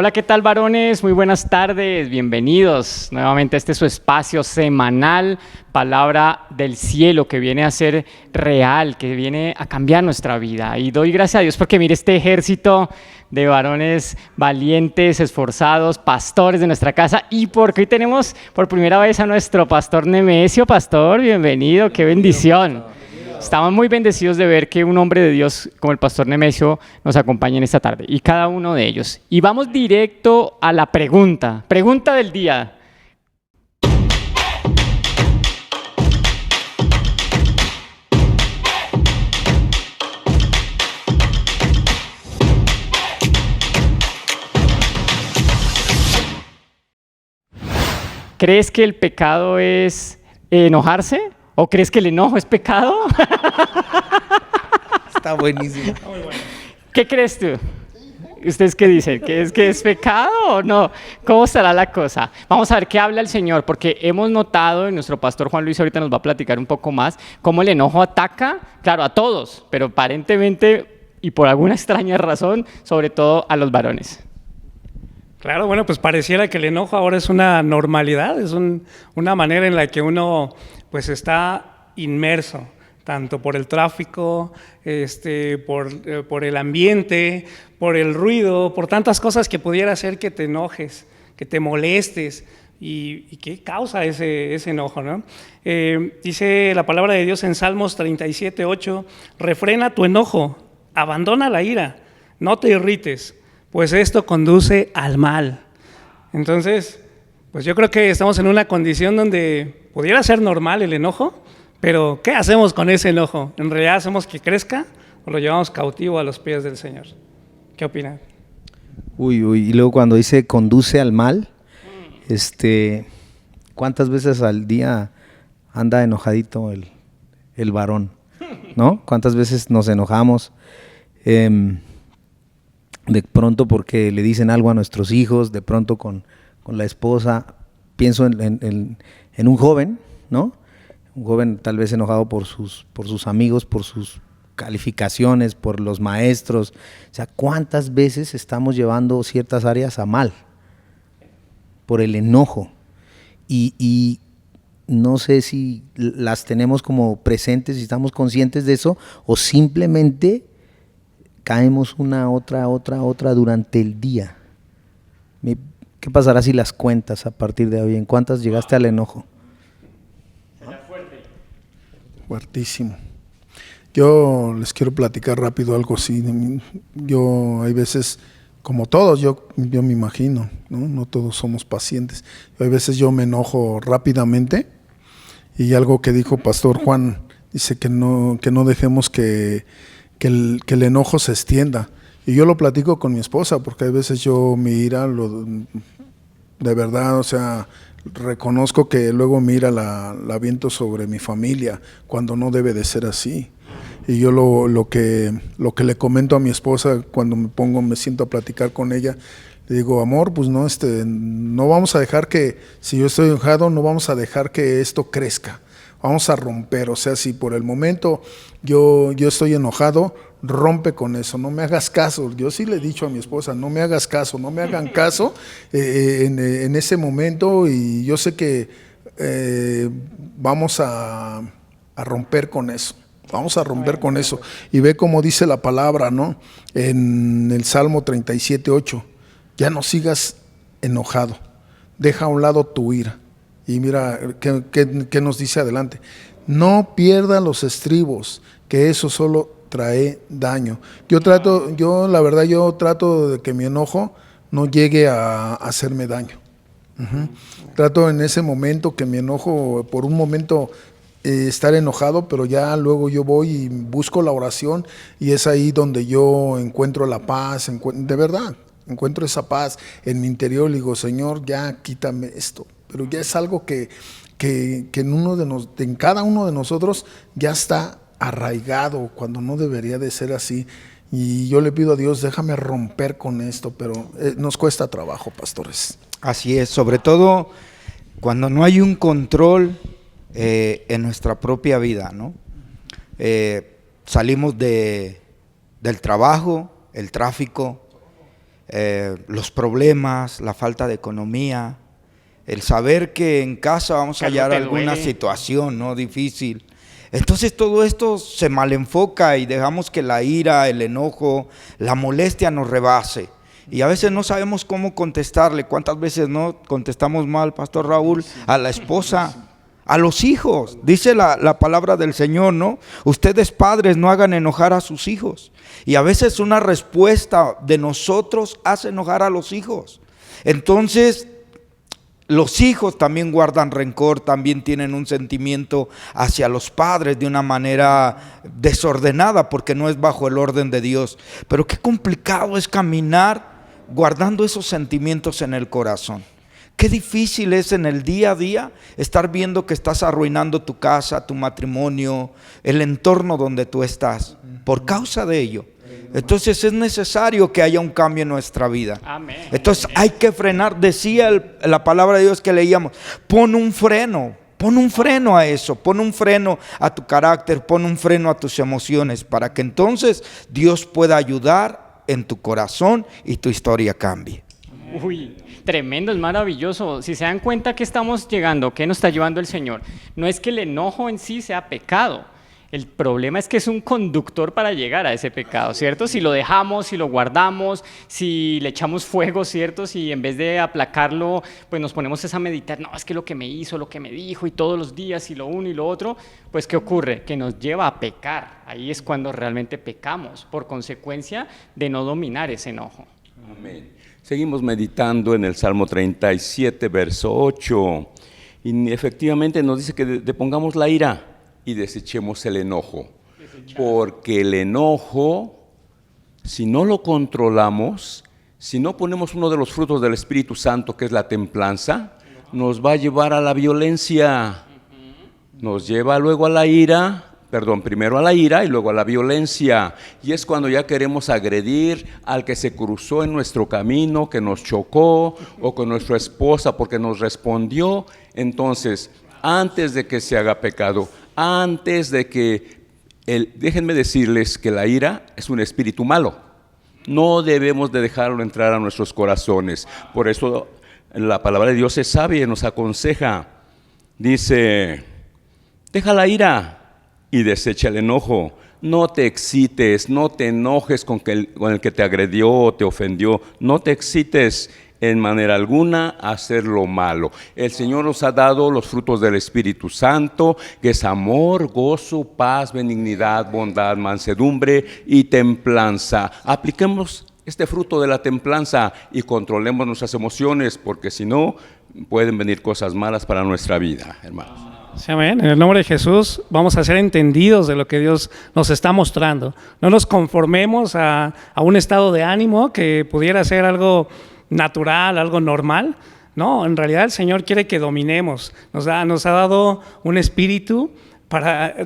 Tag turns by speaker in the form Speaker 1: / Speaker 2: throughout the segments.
Speaker 1: Hola, ¿qué tal, varones? Muy buenas tardes, bienvenidos nuevamente a este su espacio semanal, Palabra del Cielo, que viene a ser real, que viene a cambiar nuestra vida. Y doy gracias a Dios porque mire este ejército de varones valientes, esforzados, pastores de nuestra casa, y porque hoy tenemos por primera vez a nuestro pastor Nemesio. Pastor, bienvenido, qué bendición. Estamos muy bendecidos de ver que un hombre de Dios como el pastor Nemesio nos acompaña en esta tarde, y cada uno de ellos. Y vamos directo a la pregunta del día. ¿Crees que el pecado es enojarse? ¿O crees que el enojo es pecado?
Speaker 2: Está buenísimo.
Speaker 1: ¿Qué crees tú? ¿Ustedes qué dicen? ¿Que es pecado o no? ¿Cómo estará la cosa? Vamos a ver qué habla el Señor, porque hemos notado, y nuestro pastor Juan Luis ahorita nos va a platicar un poco más, cómo el enojo ataca, claro, a todos, pero aparentemente, y por alguna extraña razón, sobre todo a los varones.
Speaker 3: Claro, bueno, pues pareciera que el enojo ahora es una normalidad, es una manera en la que uno pues está inmerso, tanto por el tráfico, por el ambiente, por el ruido, por tantas cosas que pudiera hacer que te enojes, que te molestes. ¿Y qué causa ese enojo, no? Dice la palabra de Dios en Salmos 37:8, refrena tu enojo, abandona la ira, no te irrites, pues esto conduce al mal. Entonces, pues yo creo que estamos en una condición donde pudiera ser normal el enojo, pero ¿qué hacemos con ese enojo? ¿En realidad hacemos que crezca o lo llevamos cautivo a los pies del Señor? ¿Qué opinan?
Speaker 2: Y luego cuando dice conduce al mal, ¿cuántas veces al día anda enojadito el varón? ¿No? ¿Cuántas veces nos enojamos? De pronto porque le dicen algo a nuestros hijos, de pronto con la esposa. Pienso en un joven, ¿no? Un joven tal vez enojado por sus amigos, por sus calificaciones, por los maestros. O sea, ¿cuántas veces estamos llevando ciertas áreas a mal? Por el enojo. Y no sé si las tenemos como presentes, si estamos conscientes de eso, o simplemente caemos una, otra durante el día. ¿Qué pasará si las cuentas a partir de hoy? ¿En cuántas llegaste al enojo?
Speaker 4: Fuertísimo. Yo les quiero platicar rápido algo así. Yo hay veces, como todos, yo me imagino, no todos somos pacientes. Hay veces yo me enojo rápidamente, y algo que dijo Pastor Juan, dice que no dejemos que el enojo se extienda. Y yo lo platico con mi esposa, porque hay veces yo mi ira, de verdad, o sea, reconozco que luego mi ira la aviento sobre mi familia, cuando no debe de ser así. Y yo lo que le comento a mi esposa cuando me siento a platicar con ella, le digo, amor, pues no vamos a dejar que, si yo estoy enojado, no vamos a dejar que esto crezca. Vamos a romper, o sea, si por el momento yo estoy enojado, rompe con eso, no me hagas caso. Yo sí le he dicho a mi esposa, no me hagas caso, no me hagan caso en ese momento, y yo sé que vamos a romper con eso. Vamos a romper con eso. Y ve cómo dice la palabra, ¿no? En el Salmo 37:8, ya no sigas enojado, deja a un lado tu ira. Y mira, ¿qué nos dice adelante? No pierda los estribos, que eso solo trae daño. Yo trato de que mi enojo no llegue a hacerme daño. Trato en ese momento que mi enojo, por un momento, estar enojado, pero ya luego yo voy y busco la oración, y es ahí donde yo encuentro la paz, de verdad, encuentro esa paz en mi interior. Le digo, Señor, ya quítame esto. Pero ya es algo que en cada uno de nosotros ya está arraigado, cuando no debería de ser así. Y yo le pido a Dios, déjame romper con esto, pero nos cuesta trabajo, pastores.
Speaker 5: Así es, sobre todo cuando no hay un control en nuestra propia vida, ¿no? Salimos del trabajo, el tráfico, los problemas, la falta de economía, el saber que en casa vamos a hallar alguna situación, ¿no?, difícil. Entonces todo esto se malenfoca y dejamos que la ira, el enojo, la molestia nos rebase. Y a veces no sabemos cómo contestarle. ¿Cuántas veces no contestamos mal, Pastor Raúl? A la esposa, a los hijos. Dice la palabra del Señor, ¿no? Ustedes padres no hagan enojar a sus hijos. Y a veces una respuesta de nosotros hace enojar a los hijos. Entonces los hijos también guardan rencor, también tienen un sentimiento hacia los padres de una manera desordenada porque no es bajo el orden de Dios. Pero qué complicado es caminar guardando esos sentimientos en el corazón. Qué difícil es en el día a día estar viendo que estás arruinando tu casa, tu matrimonio, el entorno donde tú estás, por causa de ello. Entonces es necesario que haya un cambio en nuestra vida.
Speaker 1: Amén.
Speaker 5: Entonces hay que frenar. Decía la palabra de Dios que leíamos, pon un freno a eso, pon un freno a tu carácter, pon un freno a tus emociones, para que entonces Dios pueda ayudar en tu corazón y tu historia cambie.
Speaker 1: Uy, tremendo, es maravilloso. Si se dan cuenta que estamos llegando, que nos está llevando el Señor, no es que el enojo en sí sea pecado. El problema es que es un conductor para llegar a ese pecado, ¿cierto? Si lo dejamos, si lo guardamos, si le echamos fuego, ¿cierto? Si en vez de aplacarlo, pues nos ponemos a meditar, no, es que lo que me hizo, lo que me dijo y todos los días y lo uno y lo otro, pues ¿qué ocurre? Que nos lleva a pecar. Ahí es cuando realmente pecamos, por consecuencia de no dominar ese enojo.
Speaker 6: Amén. Seguimos meditando en el Salmo 37, verso 8, y efectivamente nos dice que depongamos la ira y desechemos el enojo, porque el enojo, si no lo controlamos, si no ponemos uno de los frutos del Espíritu Santo, que es la templanza, nos va a llevar a la violencia, nos lleva luego a la ira, primero a la ira y luego a la violencia, y es cuando ya queremos agredir al que se cruzó en nuestro camino, que nos chocó, o con nuestra esposa porque nos respondió. Entonces, antes de que se haga pecado, antes de que, déjenme decirles que la ira es un espíritu malo, no debemos de dejarlo entrar a nuestros corazones. Por eso la palabra de Dios es sabia y nos aconseja, dice, deja la ira y desecha el enojo. No te excites, no te enojes con el que te agredió o te ofendió. No te excites en manera alguna a hacer lo malo. El Señor nos ha dado los frutos del Espíritu Santo, que es amor, gozo, paz, benignidad, bondad, mansedumbre y templanza. Apliquemos este fruto de la templanza y controlemos nuestras emociones, porque si no, pueden venir cosas malas para nuestra vida, hermanos.
Speaker 3: Sí, amén. En el nombre de Jesús vamos a ser entendidos de lo que Dios nos está mostrando. No nos conformemos a un estado de ánimo que pudiera ser algo natural, algo normal. No, en realidad el Señor quiere que dominemos. Nos ha dado un espíritu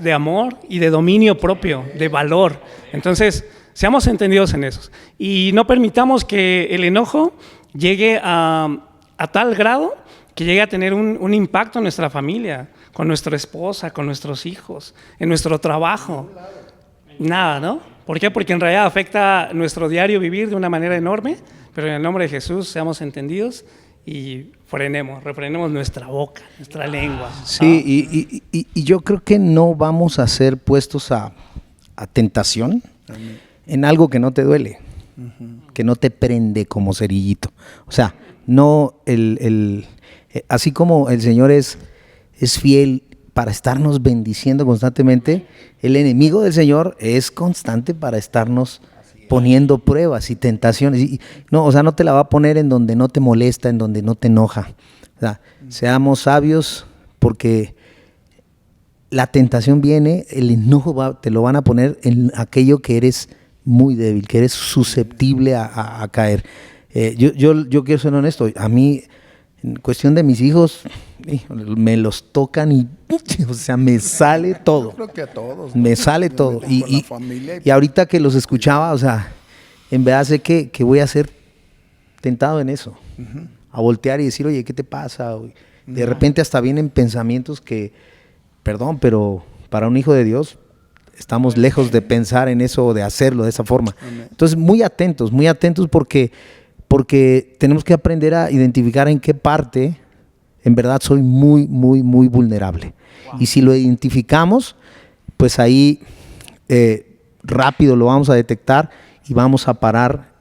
Speaker 3: de amor y de dominio propio, de valor. Entonces, seamos entendidos en eso. Y no permitamos que el enojo llegue a tal grado que llegue a tener un impacto en nuestra familia, con nuestra esposa, con nuestros hijos, en nuestro trabajo. Nada, ¿no? ¿Por qué? Porque en realidad afecta nuestro diario vivir de una manera enorme, pero en el nombre de Jesús seamos entendidos y refrenemos nuestra boca, nuestra lengua.
Speaker 2: Sí, y yo creo que no vamos a ser puestos a tentación en algo que no te duele, que no te prende como cerillito. O sea, no así como el Señor es fiel para estarnos bendiciendo constantemente, el enemigo del Señor es constante para estarnos poniendo pruebas y tentaciones. No te la va a poner en donde no te molesta, en donde no te enoja. O sea, seamos sabios, porque la tentación viene, el enojo te lo van a poner en aquello que eres muy débil, que eres susceptible a caer. Yo quiero ser honesto, a mí, en cuestión de mis hijos, me los tocan y, o sea, me sale todo.
Speaker 4: Yo creo que a todos, ¿no?
Speaker 2: Me sale todo.
Speaker 4: Y
Speaker 2: Y ahorita que los escuchaba, o sea, en verdad sé que voy a ser tentado en eso. A voltear y decir, oye, ¿qué te pasa? De repente hasta vienen pensamientos que, perdón, pero para un hijo de Dios estamos lejos de pensar en eso o de hacerlo de esa forma. Entonces, muy atentos porque porque tenemos que aprender a identificar en qué parte en verdad soy muy, muy, muy vulnerable. Wow. Y si lo identificamos, pues ahí rápido lo vamos a detectar y vamos a parar,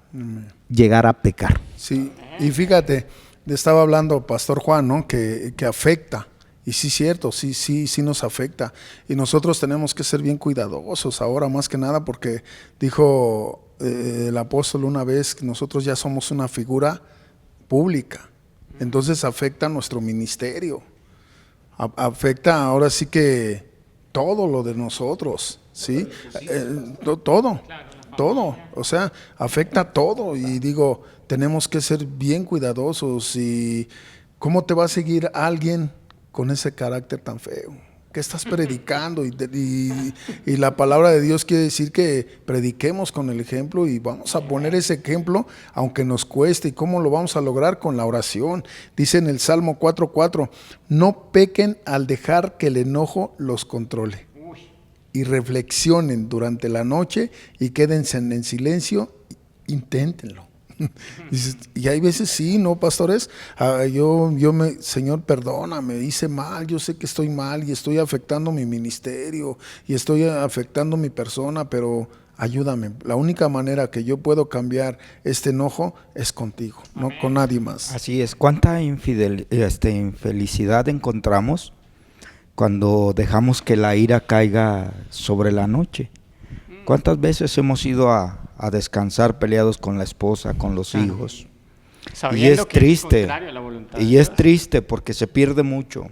Speaker 2: llegar a pecar.
Speaker 4: Sí, y fíjate, estaba hablando Pastor Juan, ¿no? Que afecta. Y sí, cierto, sí nos afecta. Y nosotros tenemos que ser bien cuidadosos ahora, más que nada, porque dijo el apóstol una vez que nosotros ya somos una figura pública. Entonces afecta nuestro ministerio. Afecta ahora sí que todo lo de nosotros, ¿sí? Todo. O sea, afecta todo. Y digo, tenemos que ser bien cuidadosos. ¿Y cómo te va a seguir alguien con ese carácter tan feo? ¿Qué estás predicando? Y la palabra de Dios quiere decir que prediquemos con el ejemplo y vamos a poner ese ejemplo aunque nos cueste. ¿Y cómo lo vamos a lograr? Con la oración. Dice en el Salmo 4:4, no pequen al dejar que el enojo los controle. Y reflexionen durante la noche y quédense en silencio, inténtenlo. Y hay veces sí, ¿no, pastores? Señor, perdóname, hice mal, yo sé que estoy mal y estoy afectando mi ministerio y estoy afectando mi persona, pero ayúdame. La única manera que yo puedo cambiar este enojo es contigo, no con nadie más.
Speaker 5: Así es. ¿Cuánta infelicidad encontramos cuando dejamos que la ira caiga sobre la noche? ¿Cuántas veces hemos ido a descansar peleados con la esposa, con los hijos? Y es triste, es triste porque se pierde mucho.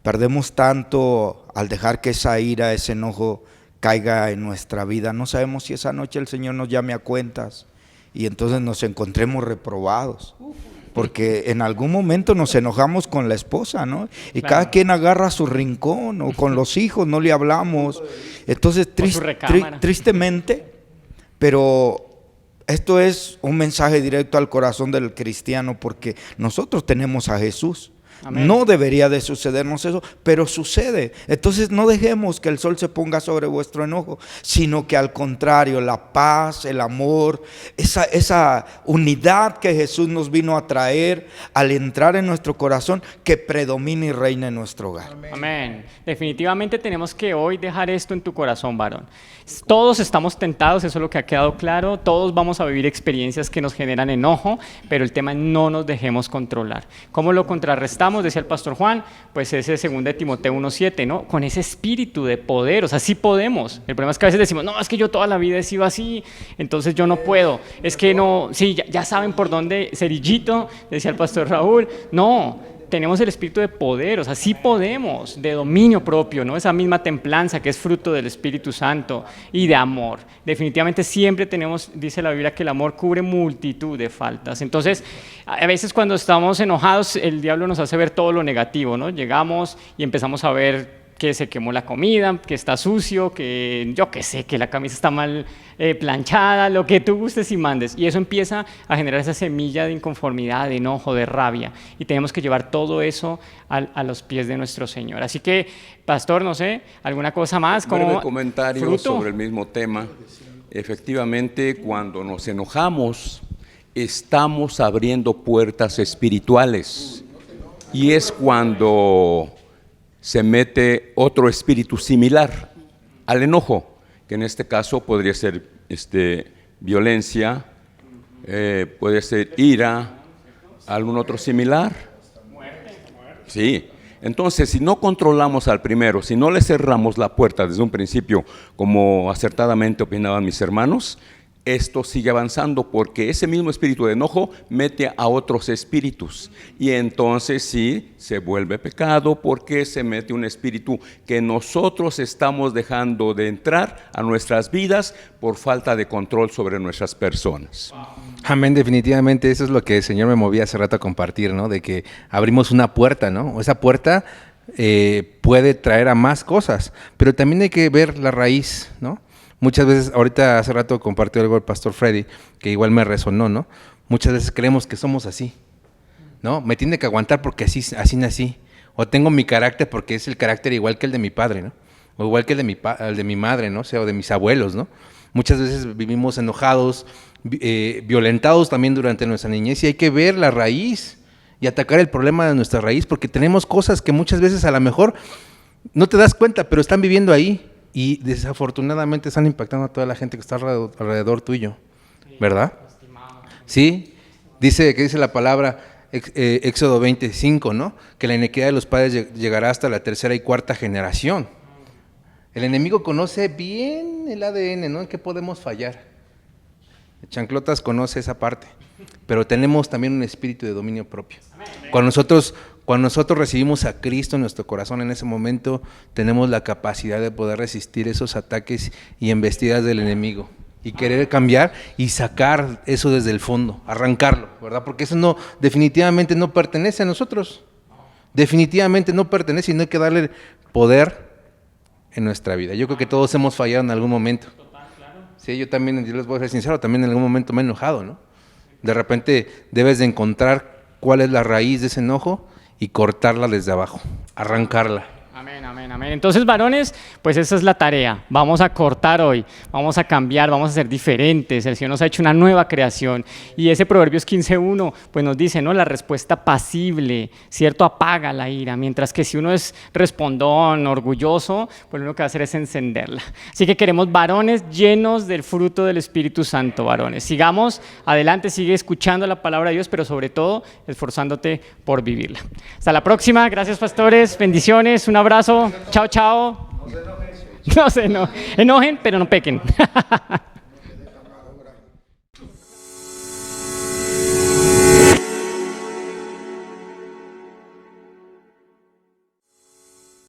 Speaker 5: Perdemos tanto al dejar que esa ira, ese enojo caiga en nuestra vida. No sabemos si esa noche el Señor nos llame a cuentas y entonces nos encontremos reprobados. Porque en algún momento nos enojamos con la esposa, ¿no? Y claro, cada quien agarra su rincón, o con los hijos no le hablamos. Entonces, tristemente, pero esto es un mensaje directo al corazón del cristiano, porque nosotros tenemos a Jesús. Amén. No debería de sucedernos eso, pero sucede. Entonces no dejemos que el sol se ponga sobre vuestro enojo, sino que al contrario, la paz, el amor, esa unidad que Jesús nos vino a traer al entrar en nuestro corazón, que predomine y reine en nuestro hogar.
Speaker 1: Amén. Definitivamente tenemos que hoy dejar esto en tu corazón, varón. Todos estamos tentados, eso es lo que ha quedado claro. Todos vamos a vivir experiencias que nos generan enojo, pero el tema es no nos dejemos controlar. ¿Cómo lo contrarrestamos? Decía el pastor Juan, pues ese 2 Timoteo 1:7, ¿no? Con ese espíritu de poder, o sea, sí podemos. El problema es que a veces decimos, no, es que yo toda la vida he sido así, entonces yo no puedo. Es que no, sí, ya saben por dónde, cerillito, decía el pastor Raúl. No, tenemos el espíritu de poder, o sea, sí podemos, de dominio propio, ¿no? Esa misma templanza que es fruto del Espíritu Santo y de amor. Definitivamente siempre tenemos, dice la Biblia, que el amor cubre multitud de faltas. Entonces, a veces cuando estamos enojados, el diablo nos hace ver todo lo negativo, ¿no? Llegamos y empezamos a ver que se quemó la comida, que está sucio, que yo qué sé, que la camisa está mal planchada, lo que tú gustes y mandes. Y eso empieza a generar esa semilla de inconformidad, de enojo, de rabia. Y tenemos que llevar todo eso a los pies de nuestro Señor. Así que, pastor, no sé, ¿alguna cosa más?
Speaker 6: Un breve comentario sobre el mismo tema. Efectivamente, cuando nos enojamos, estamos abriendo puertas espirituales. Y es cuando se mete otro espíritu similar al enojo, que en este caso podría ser violencia, puede ser ira, algún otro similar. Sí. Entonces, si no controlamos al primero, si no le cerramos la puerta desde un principio, como acertadamente opinaban mis hermanos, esto sigue avanzando porque ese mismo espíritu de enojo mete a otros espíritus y entonces sí se vuelve pecado porque se mete un espíritu que nosotros estamos dejando de entrar a nuestras vidas por falta de control sobre nuestras personas.
Speaker 7: Amén, definitivamente eso es lo que el Señor me movía hace rato a compartir, ¿no? De que abrimos una puerta, ¿no? Esa puerta puede traer a más cosas, pero también hay que ver la raíz, ¿no? Muchas veces, ahorita hace rato compartió algo el pastor Freddy, que igual me resonó, ¿no? Muchas veces creemos que somos así, ¿no? Me tiene que aguantar porque así nací. O tengo mi carácter porque es el carácter igual que el de mi padre, ¿no? O igual que el de mi madre, ¿no? O sea, o de mis abuelos, ¿no? Muchas veces vivimos enojados, violentados también durante nuestra niñez, y hay que ver la raíz y atacar el problema de nuestra raíz, porque tenemos cosas que muchas veces a lo mejor no te das cuenta, pero están viviendo ahí y desafortunadamente están impactando a toda la gente que está alrededor tuyo, ¿verdad? Sí, dice la palabra Éxodo 25, ¿no? Que la iniquidad de los padres llegará hasta la tercera y cuarta generación. El enemigo conoce bien el ADN, ¿no? ¿En qué podemos fallar? Chanclotas conoce esa parte, pero tenemos también un espíritu de dominio propio. Cuando nosotros recibimos a Cristo en nuestro corazón, en ese momento tenemos la capacidad de poder resistir esos ataques y embestidas del enemigo y querer cambiar y sacar eso desde el fondo, arrancarlo, ¿verdad? Porque eso definitivamente no pertenece a nosotros. Definitivamente no pertenece y no hay que darle poder en nuestra vida. Yo creo que todos hemos fallado en algún momento. Sí, yo les voy a ser sincero, también en algún momento me he enojado, ¿no? De repente debes de encontrar cuál es la raíz de ese enojo y cortarla desde abajo, arrancarla.
Speaker 1: Amén, amén, amén. Entonces, varones, pues esa es la tarea. Vamos a cortar hoy, vamos a cambiar, vamos a ser diferentes. El Señor nos ha hecho una nueva creación. Y ese Proverbios 15:1, pues nos dice, ¿no? La respuesta pasible, ¿cierto? Apaga la ira. Mientras que si uno es respondón, orgulloso, pues lo único que va a hacer es encenderla. Así que queremos varones llenos del fruto del Espíritu Santo, varones. Sigamos adelante, sigue escuchando la palabra de Dios, pero sobre todo esforzándote por vivirla. Hasta la próxima. Gracias, pastores. Bendiciones. Un abrazo. Chao, chao. No se enojen, pero no pequen.